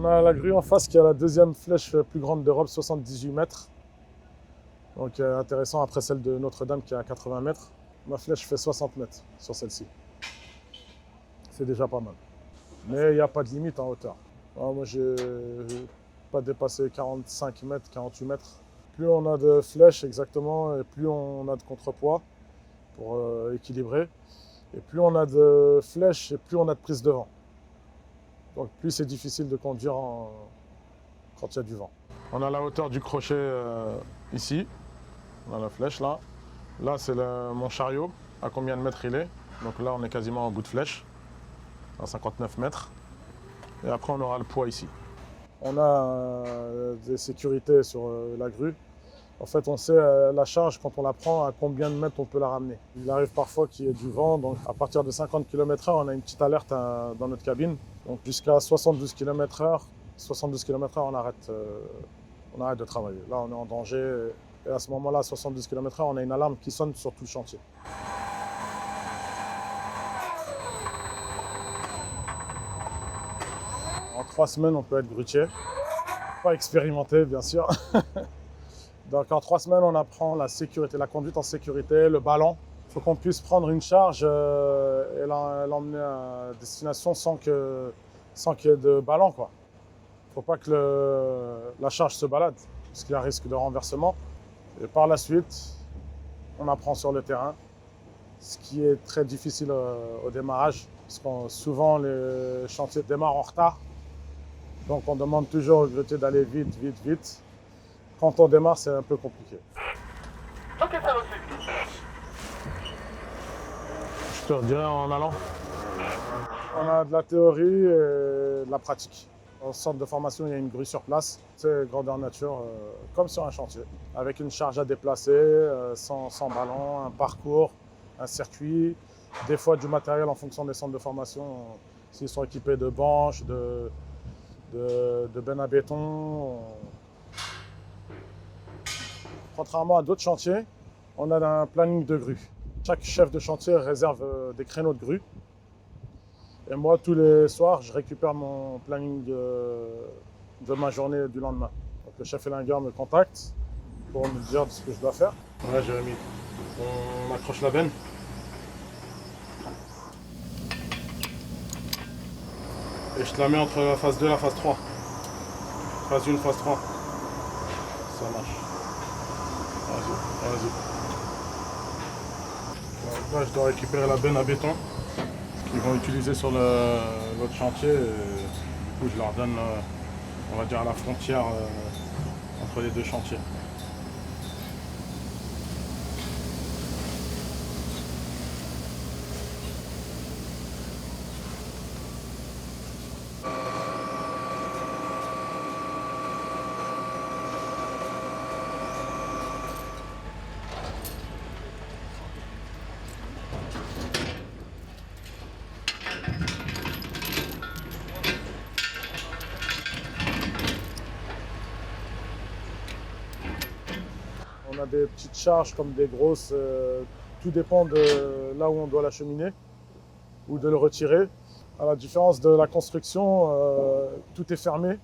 a la grue en face qui a la deuxième flèche plus grande d'Europe, 78 mètres. Donc intéressant après celle de Notre-Dame qui est à 80 mètres. Ma flèche fait 60 mètres sur celle-ci. C'est déjà pas mal. Mais il n'y a pas de limite en hauteur. Alors, moi, j'ai pas dépassé 45 mètres, 48 mètres. Plus on a de flèches exactement, et plus on a de contrepoids pour équilibrer. Et plus on a de flèches, et plus on a de prise de vent. Donc plus c'est difficile de conduire quand il y a du vent. On a la hauteur du crochet ici. On a la flèche là. Là, c'est mon chariot. À combien de mètres il est? Donc là, on est quasiment en bout de flèche, à 59 mètres. Et après, on aura le poids ici. On a des sécurités sur la grue. En fait, on sait la charge, quand on la prend, à combien de mètres on peut la ramener. Il arrive parfois qu'il y ait du vent. Donc à partir de 50 km/h, on a une petite alerte dans notre cabine. Donc jusqu'à 72 km/h, on arrête de travailler. Là, on est en danger. Et à ce moment-là, à 72 km/h, on a une alarme qui sonne sur tout le chantier. En 3 semaines, on peut être grutier. Pas expérimenté, bien sûr. Donc en 3 semaines, on apprend la sécurité, la conduite en sécurité, le ballon. Il faut qu'on puisse prendre une charge et l'emmener à destination sans qu'il y ait de ballon, quoi. Il ne faut pas que la charge se balade, parce qu'il y a un risque de renversement. Et par la suite, on apprend sur le terrain, ce qui est très difficile au démarrage, parce que souvent les chantiers démarrent en retard. Donc on demande toujours aux grutiers d'aller vite, vite, vite. Quand on démarre, c'est un peu compliqué. Ok, ça va suivre. Je te redirai en allant. On a de la théorie et de la pratique. Au centre de formation, il y a une grue sur place. C'est grandeur nature, comme sur un chantier. Avec une charge à déplacer, sans ballon, un parcours, un circuit. Des fois du matériel en fonction des centres de formation. S'ils sont équipés de banches, de bennes à béton. Contrairement à d'autres chantiers, on a un planning de grue. Chaque chef de chantier réserve des créneaux de grue. Et moi, tous les soirs, je récupère mon planning de ma journée du lendemain. Donc le chef élingueur me contacte pour me dire ce que je dois faire. Ouais, Jérémy, on accroche la benne. Et je te la mets entre la phase 2 et la phase 3. Phase 1, phase 3. Ça marche. Vas-y. Donc là, je dois récupérer la benne à béton qu'ils vont utiliser sur l'autre chantier. Et du coup, je leur donne, on va dire, à la frontière entre les deux chantiers. On a des petites charges comme des grosses, tout dépend de là où on doit l'acheminer ou de le retirer. À la différence de la construction, tout est fermé,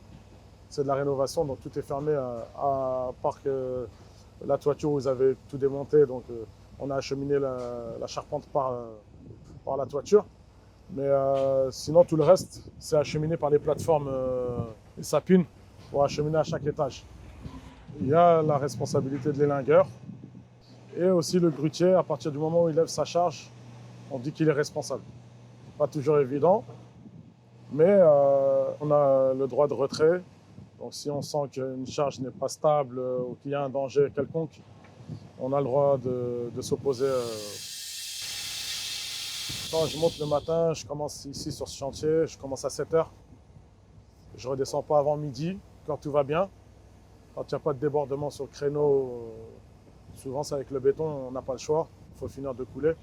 c'est de la rénovation, donc tout est fermé à part que la toiture où vous avez tout démonté, donc on a acheminé la charpente par la toiture. Mais sinon tout le reste, c'est acheminé par les plateformes, les sapines, pour acheminer à chaque étage. Il y a la responsabilité de l'élingueur et aussi le grutier, à partir du moment où il lève sa charge, on dit qu'il est responsable. Pas toujours évident, mais on a le droit de retrait. Donc si on sent qu'une charge n'est pas stable ou qu'il y a un danger quelconque, on a le droit de s'opposer. Quand je monte le matin, je commence ici sur ce chantier, je commence à 7 h. Je ne redescends pas avant midi, quand tout va bien. Quand il n'y a pas de débordement sur le créneau, souvent c'est avec le béton, on n'a pas le choix, il faut finir de couler.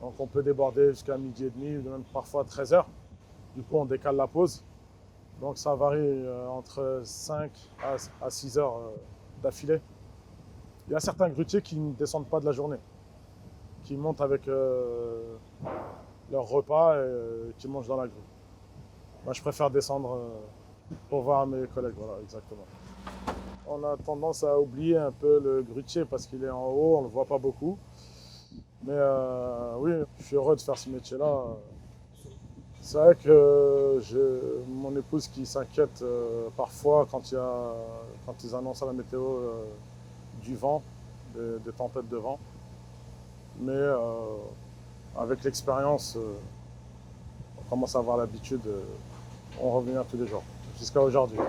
Donc on peut déborder jusqu'à midi et demi, même parfois 13 h. Du coup on décale la pause. Donc ça varie entre 5 à 6 heures d'affilée. Il y a certains grutiers qui ne descendent pas de la journée, qui montent avec leur repas et qui mangent dans la grue. Moi je préfère descendre Pour voir mes collègues, voilà, exactement. On a tendance à oublier un peu le grutier parce qu'il est en haut, on ne le voit pas beaucoup. Mais oui, je suis heureux de faire ce métier-là. C'est vrai que j'ai mon épouse qui s'inquiète parfois quand ils annoncent à la météo du vent, des tempêtes de vent. Mais avec l'expérience, on commence à avoir l'habitude, on revient tous les jours, jusqu'à aujourd'hui.